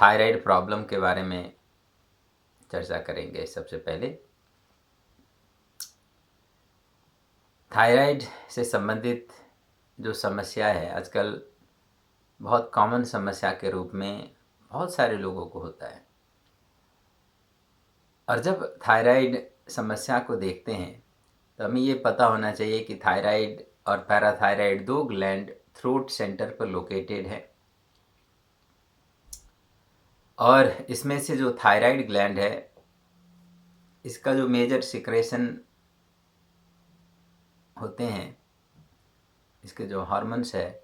Thyroid problem के बारे में चर्चा करेंगे। सबसे पहले थायराइड से संबंधित जो समस्या है आजकल बहुत कॉमन समस्या के रूप में बहुत सारे लोगों को होता है। और जब थायराइड समस्या को देखते हैं तो हमें ये पता होना चाहिए कि थायराइड और पैराथायराइड दो ग्लैंड थ्रोट सेंटर पर लोकेटेड है। और इसमें से जो थायराइड ग्लैंड है इसका जो मेजर सिक्रेशन होते हैं, इसके जो हार्मोन्स है,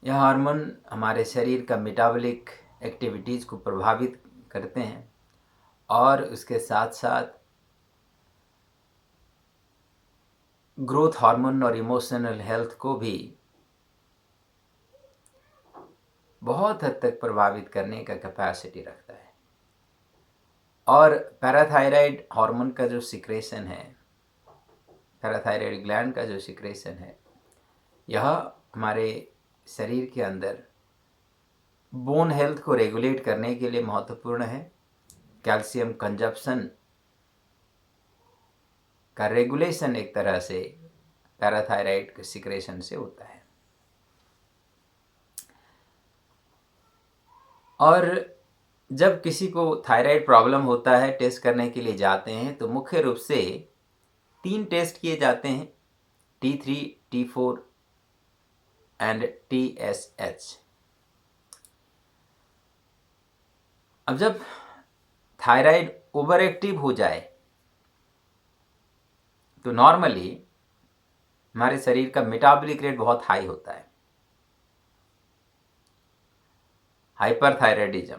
यह हार्मोन हमारे शरीर का मेटाबॉलिक एक्टिविटीज़ को प्रभावित करते हैं और उसके साथ साथ ग्रोथ हार्मोन और इमोशनल हेल्थ को भी बहुत हद तक प्रभावित करने का कैपेसिटी रखता है। और पैराथायराइड हार्मोन का जो सिक्रेशन है, पैराथायराइड ग्लैंड का जो सिक्रेशन है, यह हमारे शरीर के अंदर बोन हेल्थ को रेगुलेट करने के लिए महत्वपूर्ण है। कैल्शियम कंजप्शन का रेगुलेशन एक तरह से पैराथायराइड के सिक्रेशन से होता है। और जब किसी को थायराइड प्रॉब्लम होता है, टेस्ट करने के लिए जाते हैं तो मुख्य रूप से 3 टेस्ट किए जाते हैं, T3, T4 एंड TSH। अब जब थायराइड ओवर एक्टिव हो जाए तो नॉर्मली हमारे शरीर का मेटाबॉलिक रेट बहुत हाई होता है, हाइपरथायराइडिज्म।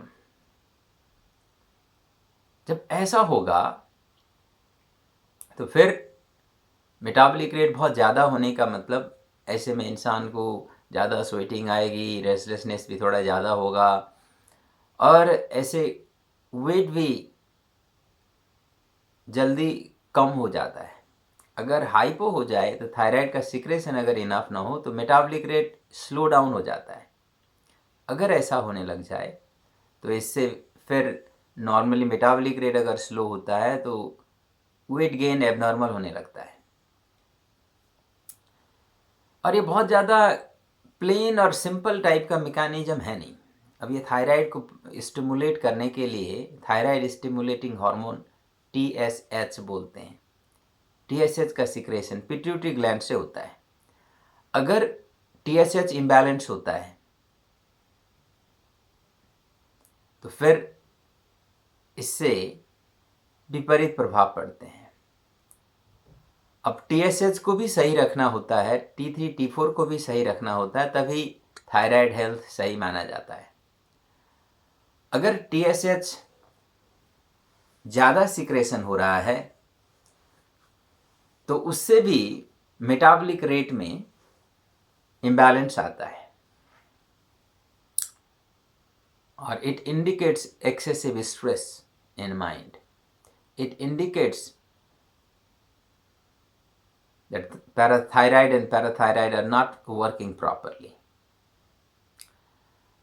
जब ऐसा होगा तो फिर मेटाबॉलिक रेट बहुत ज़्यादा होने का मतलब ऐसे में इंसान को ज़्यादा स्वेटिंग आएगी, रेस्टलेसनेस भी थोड़ा ज़्यादा होगा और ऐसे वेट भी जल्दी कम हो जाता है। अगर हाइपो हो जाए तो थायराइड का सिक्रेशन अगर इनफ ना हो तो मेटाबॉलिक रेट स्लो डाउन हो जाता है। अगर ऐसा होने लग जाए तो इससे फिर नॉर्मली मेटाबॉलिक रेट अगर स्लो होता है तो वेट गेन एबनॉर्मल होने लगता है। और ये बहुत ज़्यादा प्लेन और सिंपल टाइप का मैकेनिज्म है नहीं। अब ये थायराइड को स्टिमुलेट करने के लिए थायराइड स्टिमुलेटिंग हार्मोन TSH बोलते हैं, TSH का सिक्रेशन पिट्यूटरी ग्लैंड से होता है। अगर TSH इम्बैलेंस होता है तो फिर इससे विपरीत प्रभाव पड़ते हैं। अब TSH को भी सही रखना होता है, T3, T4 को भी सही रखना होता है, तभी थायराइड हेल्थ सही माना जाता है। अगर TSH ज़्यादा सिक्रेशन हो रहा है तो उससे भी मेटाबॉलिक रेट में इम्बैलेंस आता है और it indicates excessive stress in mind. It indicates that parathyroid and parathyroid are not working properly.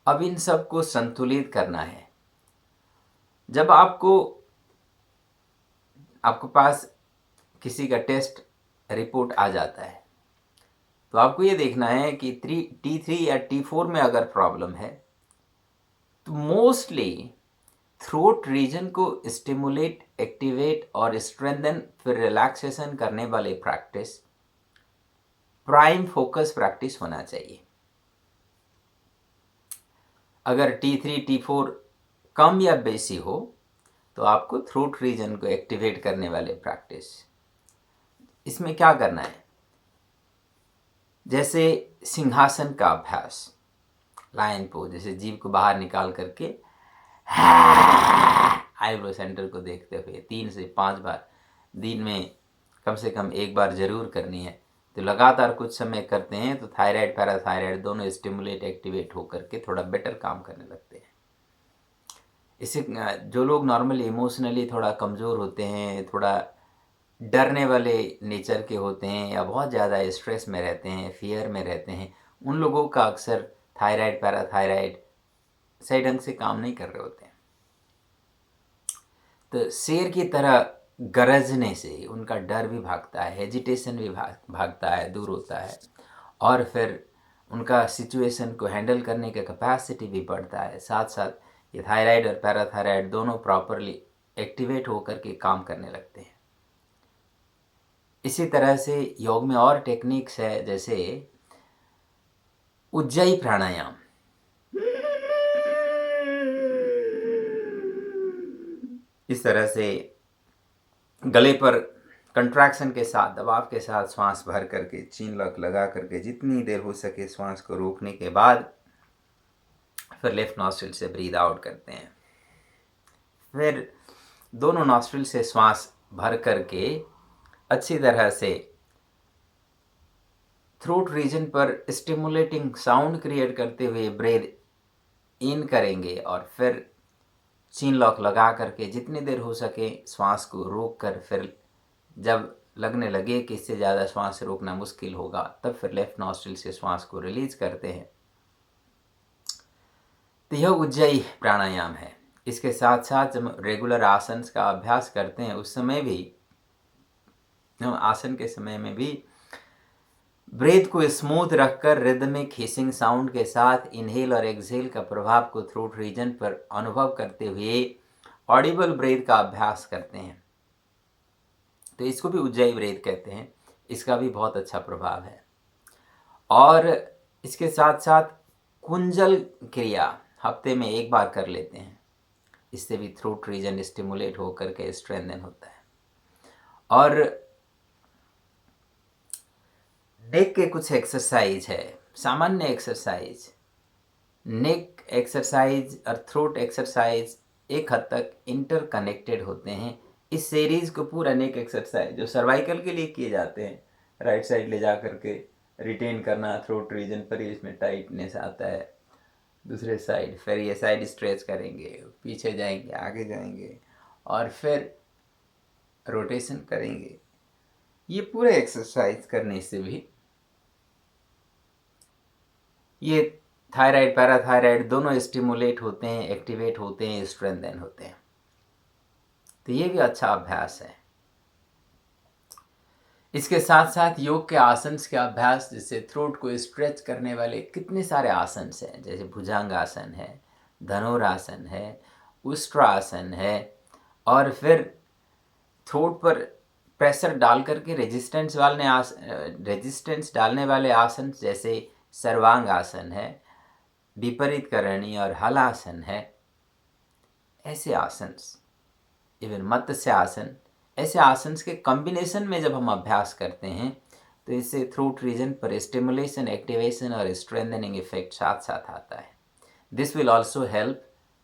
अब इन सब को संतुलित करना है। जब आपके पास किसी का टेस्ट रिपोर्ट आ जाता है तो आपको ये देखना है कि T3 या T4 में अगर प्रॉब्लम है तो मोस्टली थ्रोट रीजन को स्टिमुलेट, एक्टिवेट और स्ट्रेंथन फिर रिलैक्सेशन करने वाले प्रैक्टिस प्राइम फोकस प्रैक्टिस होना चाहिए। अगर T3, T4 कम या बेसी हो तो आपको थ्रोट रीजन को एक्टिवेट करने वाले प्रैक्टिस, इसमें क्या करना है, जैसे सिंहासन का अभ्यास, लायन पोज, जैसे जीभ को बाहर निकाल करके आईब्रो सेंटर को देखते हुए 3 से 5 बार दिन में कम से कम एक बार जरूर करनी है। तो लगातार कुछ समय करते हैं तो थायराइड पैराथायराइड दोनों स्टिमुलेट, एक्टिवेट होकर के थोड़ा बेटर काम करने लगते हैं। इससे जो लोग नॉर्मली इमोशनली थोड़ा कमज़ोर होते हैं, थोड़ा डरने वाले नेचर के होते हैं या बहुत ज़्यादा स्ट्रेस में रहते हैं, फियर में रहते हैं, उन लोगों का अक्सर थायराइड पैराथायराइड सही ढंग से काम नहीं कर रहे होते हैं। तो शेर की तरह गरजने से उनका डर भी भागता है, हेजिटेशन भी भागता है, दूर होता है, और फिर उनका सिचुएशन को हैंडल करने का कैपेसिटी भी बढ़ता है। साथ साथ ये थायराइड और पैराथायराइड दोनों प्रॉपरली एक्टिवेट होकर के काम करने लगते हैं। इसी तरह से योग में और टेक्निक्स है, जैसे उज्जयी प्राणायाम। इस तरह से गले पर कंट्रैक्शन के साथ, दबाव के साथ श्वास भर करके, चीन लॉक लगा करके जितनी देर हो सके श्वास को रोकने के बाद फिर लेफ्ट नॉस्ट्रिल से ब्रीद आउट करते हैं। फिर दोनों नॉस्ट्रिल से श्वास भर करके अच्छी तरह से थ्रोट रीजन पर स्टिमुलेटिंग साउंड क्रिएट करते हुए ब्रीद इन करेंगे, और फिर चीन लॉक लगा करके जितनी देर हो सके श्वास को रोक कर, फिर जब लगने लगे कि इससे ज़्यादा श्वास रोकना मुश्किल होगा तब फिर लेफ्ट नॉस्ट्रिल से श्वास को रिलीज करते हैं। तो यह उज्जयी प्राणायाम है। इसके साथ साथ जब रेगुलर आसन का अभ्यास करते हैं उस समय भी, हम आसन के समय में भी ब्रेथ को स्मूथ रखकर रिदमिक हिसिंग साउंड के साथ इनहेल और एक्सहेल का प्रभाव को थ्रोट रीजन पर अनुभव करते हुए ऑडिबल ब्रेथ का अभ्यास करते हैं। तो इसको भी उज्जयी ब्रेथ कहते हैं। इसका भी बहुत अच्छा प्रभाव है। और इसके साथ साथ कुंजल क्रिया हफ्ते में एक बार कर लेते हैं। इससे भी थ्रोट रीजन स्टिमुलेट होकर के स्ट्रेंथन होता है। और नेक के कुछ एक्सरसाइज है, सामान्य एक्सरसाइज। नेक एक्सरसाइज और थ्रोट एक्सरसाइज एक हद तक इंटरकनेक्टेड होते हैं। इस सीरीज को पूरा नेक एक्सरसाइज जो सर्वाइकल के लिए किए जाते हैं, राइट साइड ले जा करके रिटेन करना थ्रोट रीजन पर ही, इसमें टाइटनेस आता है। दूसरे साइड फिर ये साइड स्ट्रेच करेंगे, पीछे जाएंगे, आगे जाएंगे, और फिर रोटेशन करेंगे। ये पूरे एक्सरसाइज करने से भी ये थायराइड पैराथायराइड दोनों स्टिमुलेट होते हैं, एक्टिवेट होते हैं, स्ट्रेंथन होते हैं। तो ये भी अच्छा अभ्यास है। इसके साथ साथ योग के आसन के अभ्यास, जिससे थ्रोट को स्ट्रेच करने वाले कितने सारे आसन हैं, जैसे भुजंग आसन है, धनुरासन है, उष्ट्रासन है, और फिर थ्रोट पर प्रेशर डाल करके रेजिस्टेंस डालने वाले आसन जैसे सर्वांग आसन है, विपरीत करणी और हलासन है। ऐसे आसन, इवन मत्स्य आसन, ऐसे आसन के कॉम्बिनेशन में जब हम अभ्यास करते हैं तो इससे थ्रोट रीजन पर स्टिमुलेशन, एक्टिवेशन और स्ट्रेंथनिंग इफेक्ट साथ साथ आता है। This will also help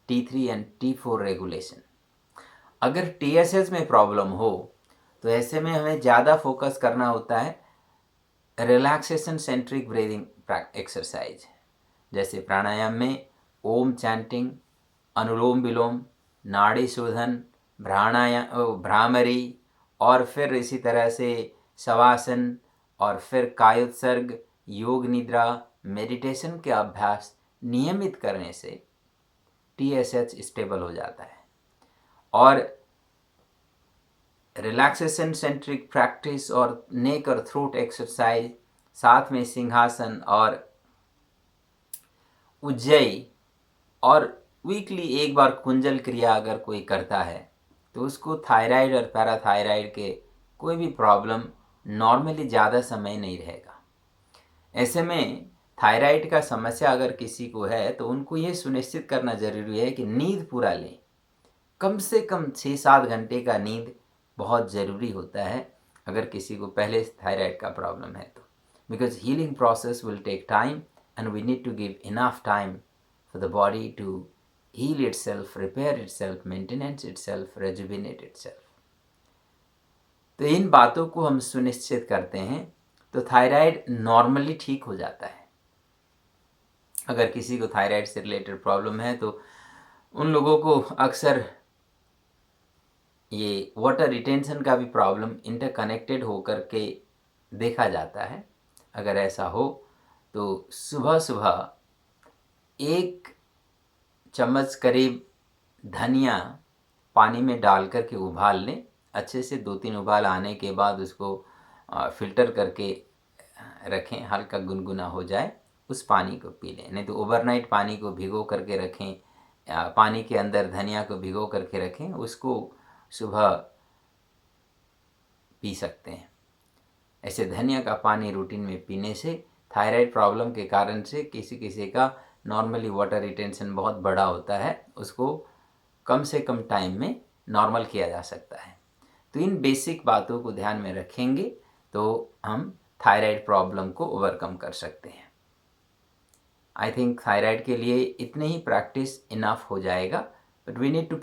T3 and T4 regulation. अगर TSH में प्रॉब्लम हो तो ऐसे में हमें ज़्यादा फोकस करना होता है रिलैक्सेशन सेंट्रिक ब्रीदिंग एक्सरसाइज, जैसे प्राणायाम में ओम चैंटिंग, अनुलोम विलोम, नाड़ी शोधन, भ्रामरी, और फिर इसी तरह से शवासन, और फिर कायोत्सर्ग, योग निद्रा, मेडिटेशन के अभ्यास नियमित करने से TSH स्टेबल हो जाता है। और रिलैक्सेशन सेंट्रिक प्रैक्टिस और नेक और थ्रोट एक्सरसाइज, साथ में सिंहासन और उज्जयी, और वीकली एक बार कुंजल क्रिया अगर कोई करता है तो उसको थायराइड और पैराथायराइड के कोई भी प्रॉब्लम नॉर्मली ज़्यादा समय नहीं रहेगा। ऐसे में थायराइड का समस्या अगर किसी को है तो उनको ये सुनिश्चित करना ज़रूरी है कि नींद पूरा लें। कम से कम 6-7 घंटे का नींद बहुत ज़रूरी होता है अगर किसी को पहले थायराइड का प्रॉब्लम है तो, because healing process will take time and we need to give enough time for the body to heal itself, repair itself, maintenance itself, rejuvenate itself. तो इन बातों को हम सुनिश्चित करते हैं तो थायराइड नॉर्मली ठीक हो जाता है। अगर किसी को थायराइड से रिलेटेड प्रॉब्लम है तो उन लोगों को अक्सर ये वाटर रिटेंशन का भी प्रॉब्लम इंटरकनेक्टेड होकर के देखा जाता है। अगर ऐसा हो तो सुबह सुबह 1 चम्मच करीब धनिया पानी में डाल कर के उबाल लें। अच्छे से 2-3 उबाल आने के बाद उसको फ़िल्टर करके रखें, हल्का गुनगुना हो जाए, उस पानी को पी लें। नहीं तो ओवरनाइट पानी को भिगो करके रखें, पानी के अंदर धनिया को भिगो करके रखें, उसको सुबह पी सकते हैं। ऐसे धनिया का पानी रूटीन में पीने से थायराइड प्रॉब्लम के कारण से किसी किसी का नॉर्मली वाटर रिटेंशन बहुत बड़ा होता है, उसको कम से कम टाइम में नॉर्मल किया जा सकता है। तो इन बेसिक बातों को ध्यान में रखेंगे तो हम थायराइड प्रॉब्लम को ओवरकम कर सकते हैं। आई थिंक थायराइड के लिए इतने ही प्रैक्टिस इनफ हो जाएगा, बट वी नीड टू